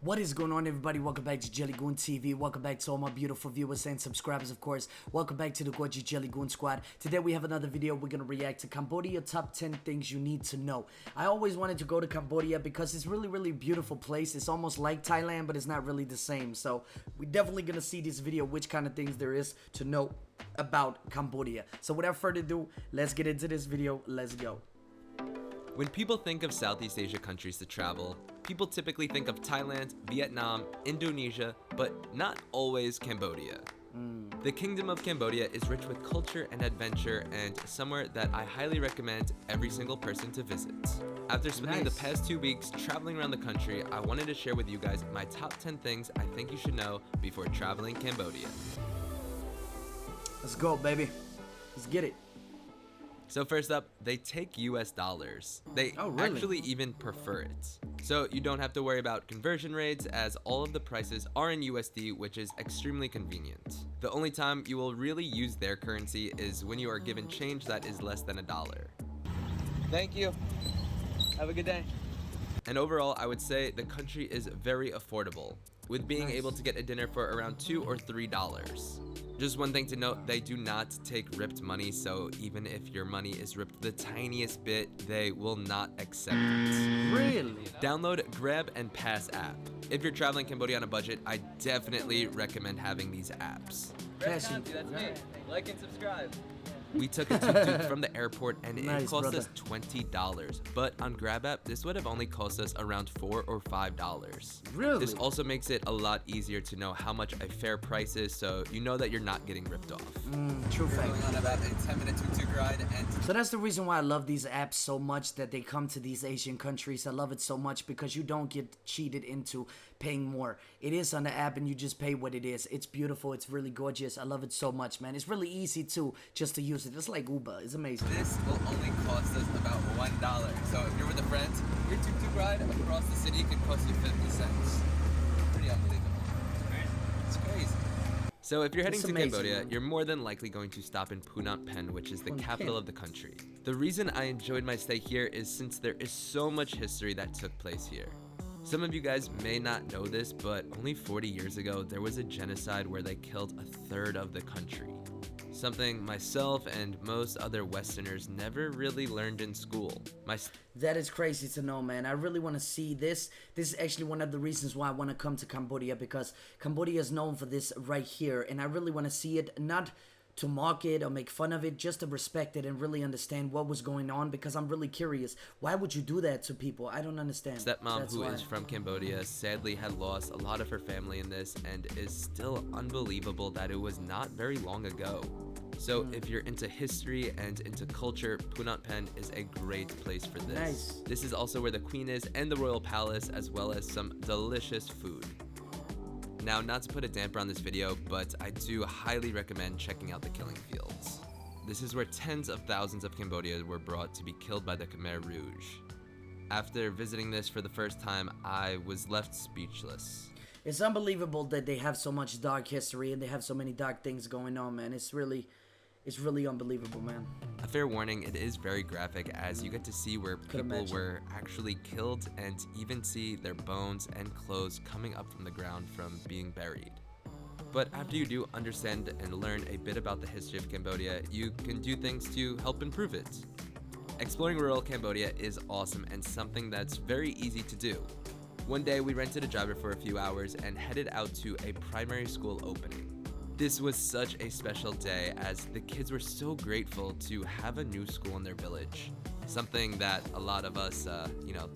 What is going on, everybody? Welcome back to JellyGoonTv. Welcome back to all my beautiful viewers and subscribers, of course. Welcome back to the gorgeous JellyGoon squad. Today we have another video. We're going to react to Cambodia top 10 things you need to know. I always wanted to go to Cambodia because it's really beautiful place. It's almost like Thailand, but it's not really the same. So we're definitely going to see this video, which kind of things there is to know about Cambodia. So without further ado, let's get into this video. Let's go. When people think of Southeast Asia countries to travel, people typically think of Thailand, Vietnam, Indonesia, but not always Cambodia. The Kingdom of Cambodia is rich with culture and adventure, and somewhere that I highly recommend every single person to visit. After spending the past 2 weeks traveling around the country, I wanted to share with you guys my top 10 things I think you should know before traveling Cambodia. Let's go, baby. Let's get it. So first up, they take US dollars. They really? actually even prefer it. So you don't have to worry about conversion rates, as all of the prices are in USD, which is extremely convenient. The only time you will really use their currency is when you are given change that is less than $1. Thank you. Have a good day. And overall, I would say the country is very affordable, with being able to get a dinner for around $2 or $3. Just one thing to note, they do not take ripped money, so even if your money is ripped the tiniest bit, they will not accept it. Really? Download Grab and Pass app. If you're traveling Cambodia on a budget, I definitely recommend having these apps. That's me. Like and subscribe. We took a tuk-tuk from the airport and it cost us $20, but on Grab app, this would have only cost us around $4 or $5. Really? This also makes it a lot easier to know how much a fair price is, so you know that you're not getting ripped off. True fact. Going on about a 10-minute tuk-tuk ride, and so that's the reason why I love these apps so much, that they come to these Asian countries. I love it so much because you don't get cheated into paying more. It is on the app and you just pay what it is. It's beautiful. It's really gorgeous. I love it so much, man. It's really easy too, just to use it. It's like Uber. It's amazing. This will only cost us about $1. So if you're with a friend, your tuk-tuk ride across the city could cost you 50 cents. Pretty unbelievable. It's crazy. So if you're heading to Cambodia, you're more than likely going to stop in Phnom Penh, which is the capital of the country. The reason I enjoyed my stay here is since there is so much history that took place here. Some of you guys may not know this, but only 40 years ago, there was a genocide where they killed a third of the country. Something myself and most other Westerners never really learned in school. That is crazy to know, man. I really want to see this. This is actually one of the reasons why I want to come to Cambodia, because Cambodia is known for this right here, and I really want to see it, not to mock it or make fun of it, just to respect it and really understand what was going on, because I'm really curious. Why would you do that to people? I don't understand. Stepmom, who is from Cambodia, sadly had lost a lot of her family in this, and is still unbelievable that it was not very long ago. So if you're into history and into culture, Phnom Penh is a great place for this. Nice. This is also where the Queen is and the Royal Palace, as well as some delicious food. Now, not to put a damper on this video, but I do highly recommend checking out the killing fields. This is where tens of thousands of Cambodians were brought to be killed by the Khmer Rouge. After visiting this for the first time, I was left speechless. It's unbelievable that they have so much dark history and they have so many dark things going on, man. It's really unbelievable, man. A fair warning, it is very graphic, as you get to see where people were actually killed and even see their bones and clothes coming up from the ground from being buried. But after you do understand and learn a bit about the history of Cambodia, you can do things to help improve it. Exploring rural Cambodia is awesome and something that's very easy to do. One day we rented a driver for a few hours and headed out to a primary school opening. This was such a special day, as the kids were so grateful to have a new school in their village. Something that a lot of us,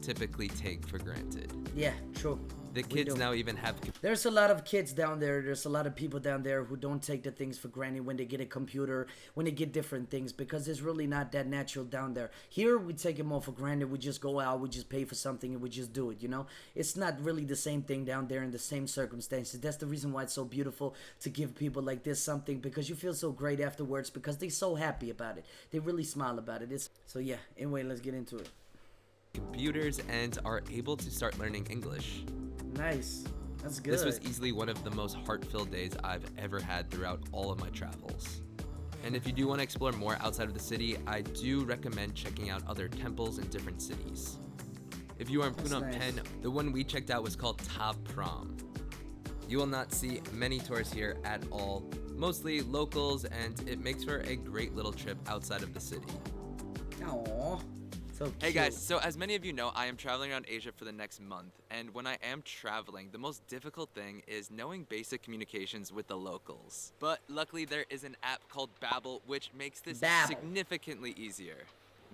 typically take for granted. Yeah, true. The kids now even have... There's a lot of kids down there. There's a lot of people down there who don't take the things for granted when they get a computer, when they get different things, because it's really not that natural down there. Here, we take it more for granted. We just go out, we just pay for something, and we just do it, you know? It's not really the same thing down there in the same circumstances. That's the reason why it's so beautiful to give people like this something, because you feel so great afterwards, because they're so happy about it. They really smile about it. So yeah, anyway, let's get into it. Computers and are able to start learning English. Nice. That's good. This was easily one of the most heart-filled days I've ever had throughout all of my travels. And if you do want to explore more outside of the city, I do recommend checking out other temples in different cities. If you are in That's Phnom nice. Penh, the one we checked out was called Ta Prom. You will not see many tourists here at all, mostly locals, and it makes for a great little trip outside of the city. Aww. So cute. Hey guys, so as many of you know, I am traveling around Asia for the next month, and when I am traveling, the most difficult thing is knowing basic communications with the locals. But luckily there is an app called Babbel, which makes this Babbel. significantly easier.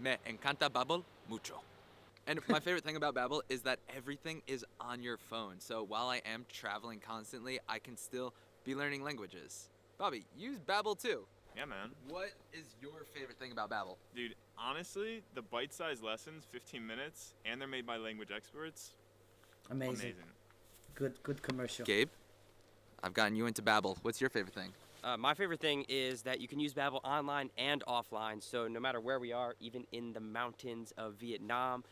Me encanta Babbel mucho. And my favorite thing about Babbel is that everything is on your phone, so while I am traveling constantly, I can still be learning languages. Bobby, use Babbel too. Yeah, man. What is your favorite thing about Babbel? Dude, honestly, the bite-sized lessons, 15 minutes, and they're made by language experts. Amazing. Good commercial. Gabe, I've gotten you into Babbel. What's your favorite thing? My favorite thing is that you can use Babbel online and offline, so no matter where we are, even in the mountains of Vietnam,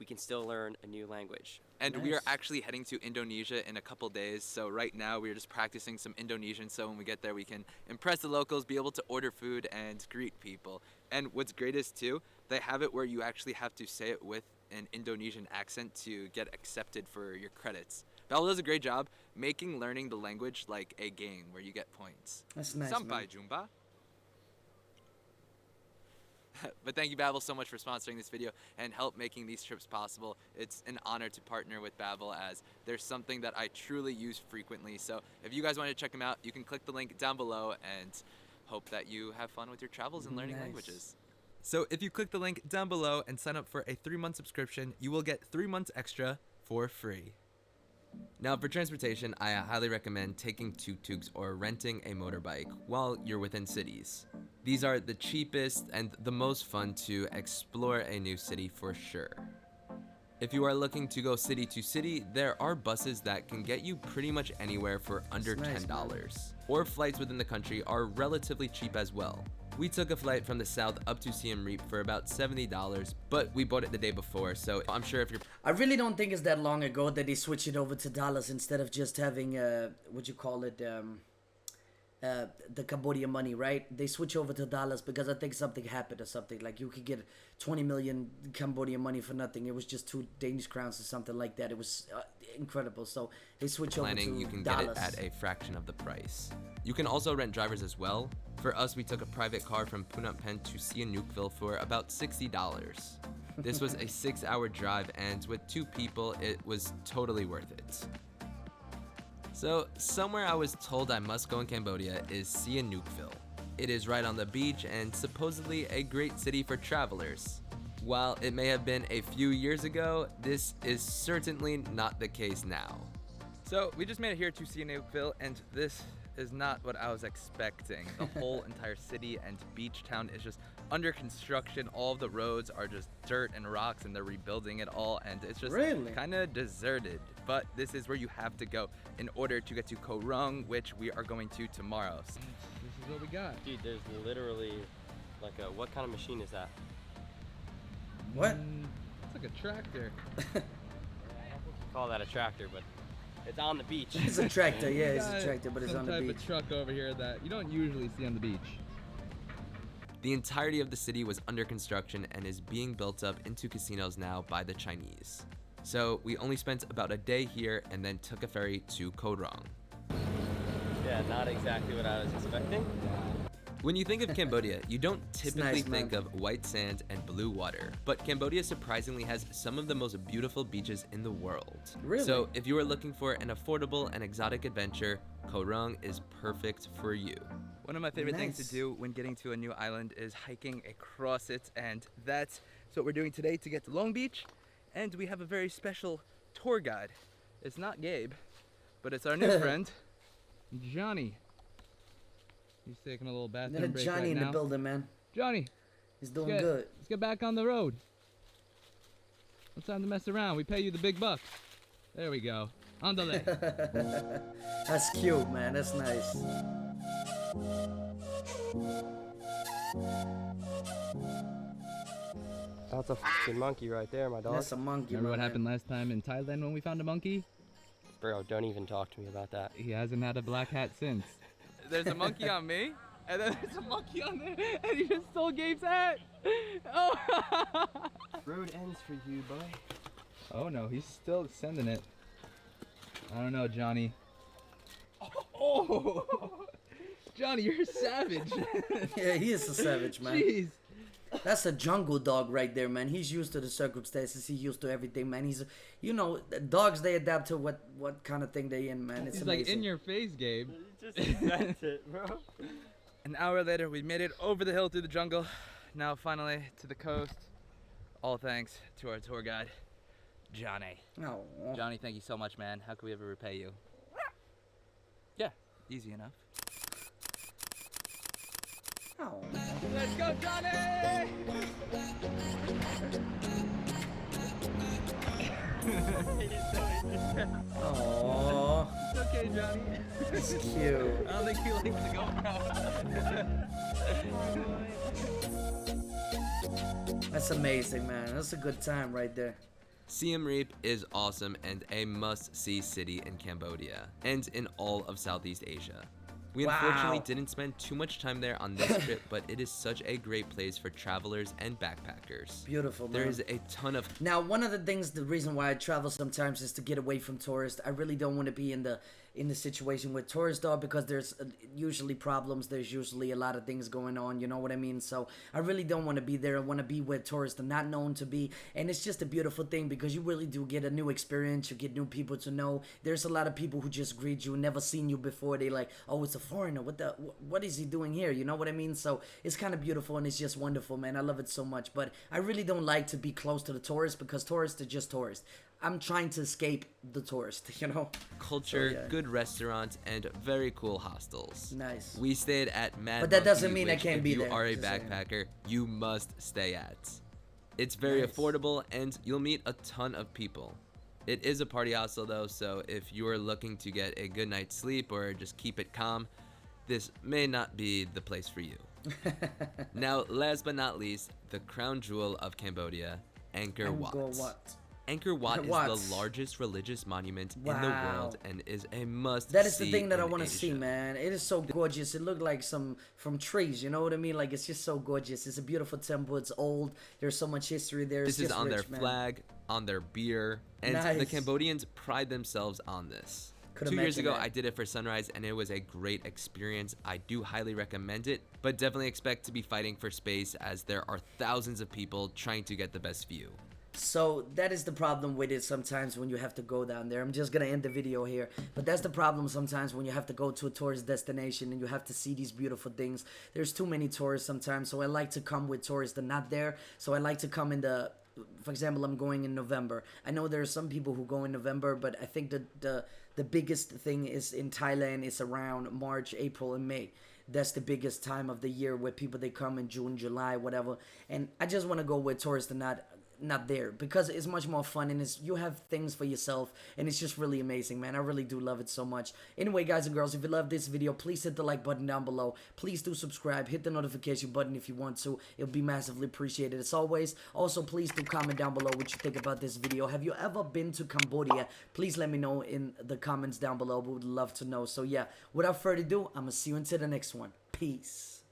we can still learn a new language. And we are Nice. actually heading to Indonesia in a couple days, so right now we are just practicing some Indonesian, so when we get there we can impress the locals, be able to order food, and greet people. And what's great is too, they have it where you actually have to say it with an Indonesian accent to get accepted for your credits. Babbel does a great job making learning the language like a game where you get points. That's nice, Sampai man. jumpa. But thank you, Babbel, so much for sponsoring this video and help making these trips possible. It's an honor to partner with Babbel, as there's something that I truly use frequently. So if you guys want to check them out, you can click the link down below and hope that you have fun with your travels and learning Nice. languages. So if you click the link down below and sign up for a 3-month subscription, you will get 3 months extra for free. Now, for transportation, I highly recommend taking tuk-tuks or renting a motorbike while you're within cities. These are the cheapest and the most fun to explore a new city for sure. If you are looking to go city to city, there are buses that can get you pretty much anywhere for under That's nice, $10. Or flights within the country are relatively cheap as well. We took a flight from the south up to Siem Reap for about $70, but we bought it the day before, so I'm sure if you're I really don't think it's that long ago that they switched it over to dollars instead of just having what you call it, the Cambodia money, right? They switch over to dollars because I think something happened or something. Like you could get 20 million Cambodian money for nothing. It was just 2 Danish crowns or something like that. It was incredible. So they switch over planning, to you can dollars. get it at a fraction of the price. You can also rent drivers as well. For us, we took a private car from Phnom Penh to Sihanoukville for about $60. This was a 6-hour drive, and with 2 people, it was totally worth it. So, somewhere I was told I must go in Cambodia is Sihanoukville. It is right on the beach and supposedly a great city for travelers. While it may have been a few years ago, this is certainly not the case now. So, we just made it here to Sihanoukville, and this is not what I was expecting. The whole entire city and beach town is just under construction. All of the roads are just dirt and rocks, and they're rebuilding it all, and it's just Really? kind of deserted. But this is where you have to go in order to get to Koh Rong, which we are going to tomorrow. So this is what we got. Dude, there's literally like a, what kind of machine is that? What? It's like a tractor. Call that a tractor, but it's on the beach. It's a tractor, yeah, it's a tractor, but it's on the Some beach. type of truck over here that you don't usually see on the beach. The entirety of the city was under construction and is being built up into casinos now by the Chinese. So we only spent about a day here and then took a ferry to Koh Rong. Yeah, not exactly what I was expecting. When you think of Cambodia, you don't typically nice, man. think of white sand and blue water, but Cambodia surprisingly has some of the most beautiful beaches in the world. Really? So if you are looking for an affordable and exotic adventure, Koh Rong is perfect for you. One of my favorite things Nice. to do when getting to a new island is hiking across it, and that's what we're doing today to get to Long Beach. And we have a very special tour guide. It's not Gabe, but it's our new friend. Johnny. He's taking a little Got a bathroom break Johnny right in the now. building, man. Johnny, He's doing let's good. get back on the road. No time to mess around. We pay you the big bucks. There we go. Andale. That's cute, man. That's nice. That's a fucking monkey right there, my dog. That's a monkey, Remember what man. happened last time in Thailand when we found a monkey? Bro, don't even talk to me about that. He hasn't had a black hat since. There's a monkey on me, and then There's a monkey on there, and he just stole Gabe's hat. Oh! Road ends for you, boy. Oh no, he's still sending it. I don't know, Johnny. Oh! Johnny, you're a savage. Yeah, he is a savage, man. Jeez. That's a jungle dog right there, man. He's used to the circumstances. He's used to everything, man. He's, you know, dogs, they adapt to what kind of thing they in, man. It's He's amazing. like in your face, Gabe. You just invent it, bro. An hour later, we made it over the hill through the jungle. Now finally to the coast. All thanks to our tour guide, Johnny. Oh. Johnny, thank you so much, man. How can we ever repay you? Yeah, easy enough. Oh. Let's go, Johnny! Oh. It's okay, Johnny. It's cute. I don't think he likes to go around. That's amazing, man. That's a good time right there. Siem Reap is awesome and a must-see city in Cambodia and in all of Southeast Asia. We unfortunately Wow. didn't spend too much time there on this trip, but it is such a great place for travelers and backpackers. Beautiful, man. There is a ton of Now, one of the things, the reason why I travel sometimes is to get away from tourists. I really don't want to be in the situation with tourists, though, because there's usually problems. There's usually a lot of things going on. You know what I mean? So I really don't want to be there. I want to be where tourists are not known to be, and it's just a beautiful thing because you really do get a new experience. You get new people to know. There's a lot of people who just greet you, never seen you before. They like, oh, it's a foreigner. What is he doing here? You know what I mean? So it's kind of beautiful and it's just wonderful, man. I love it so much. But I really don't like to be close to the tourists because tourists are just tourists. I'm trying to escape the tourist, you know? culture, So, yeah. good restaurants, and very cool hostels. Nice. We stayed at Mad But that Monkey, doesn't mean I which, can't if be you there, are a just saying. backpacker, you must stay at. It's very Nice. affordable and you'll meet a ton of people. It is a party hostel though, so if you are looking to get a good night's sleep or just keep it calm, this may not be the place for you. Now, last but not least, the crown jewel of Cambodia, Angkor Wat. Go what? Angkor Wat Wat. is the largest religious monument in the Wow. world and is a must. That is the see thing that I in want to see, Asia. man. It is so gorgeous. It looked like some from trees, you know what I mean? Like, it's just so gorgeous. It's a beautiful temple. It's old. There's so much history there. This It's is just on rich, their man. flag, on their beer, and the Nice. Cambodians pride themselves on this. Could 2 years imagine ago, that. I did it for Sunrise, and it was a great experience. I do highly recommend it, but definitely expect to be fighting for space as there are thousands of people trying to get the best view. So that is the problem with it sometimes when you have to go down there. I'm just gonna end the video here, but that's the problem sometimes when you have to go to a tourist destination and you have to see these beautiful things. There's too many tourists sometimes, so I like to come with tourists that are not there. So I like to come in the, for example, I'm going in November. I know there are some people who go in November, but I think the biggest thing is in Thailand. It's around March, April, and May. That's the biggest time of the year where people they come in June, July, whatever. And I just want to go where tourists are not there because it's much more fun and it's you have things for yourself and it's just really amazing, man. I really do love it so much. Anyway, guys and girls, if you love this video, please hit the like button down below. Please do subscribe, hit the notification button if you want to. It'll be massively appreciated as always. Also, please do comment down below what you think about this video. Have you ever been to Cambodia? Please let me know in the comments down below. We would love to know. So yeah, without further ado, I'm gonna see you until the next one. Peace.